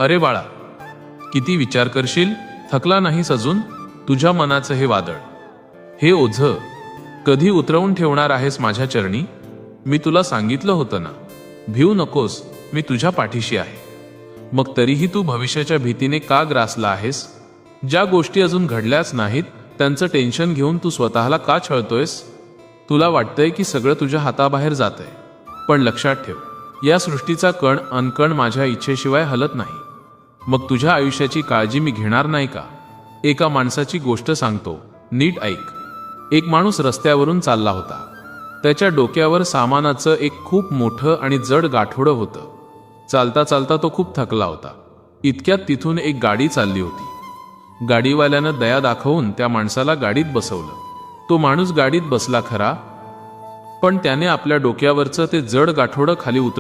अरे बाळा, किती विचार करशील? थकला नाहीस अजून? तुझ्या मनाचं हे वादळ, हे ओझं कधी उतरवून ठेवणार आहेस माझ्या चरणी? मी तुला सांगितलं होतं ना, भिऊ नकोस, मी तुझ्या पाठीशी आहे. मग तरीही तू भविष्याच्या भीतीने का ग्रासला आहेस? ज्या गोष्टी अजून घडल्याच नाहीत त्यांचं टेन्शन घेऊन तू स्वतःला का छळतोयस? तुला वाटतंय की सगळं तुझ्या हाताबाहेर जातंय, पण लक्षात ठेव, या सृष्टीचा कण अनकण माझ्या इच्छेशिवाय हलत नाही. मग तुझ्या आयुष्याची काळजी मी घेणार नाही का? एका माणसाची गोष्ट सांगतो, नीट ऐक. एक माणूस रस्त्यावरून चालला होता. त्याच्या डोक्यावर सामानाचं एक खूप मोठं आणि जड गाठोडं होतं. चालता चालता तो खूप थकला होता. इतक्यात तिथून एक गाडी चालली होती. गाडीवाल्यानं दया दाखवून त्या माणसाला गाडीत बसवलं. तो माणूस गाडीत बसला खरा, पण त्याने आपल्या डोक्यावरचं ते जड गाठोडं खाली उतर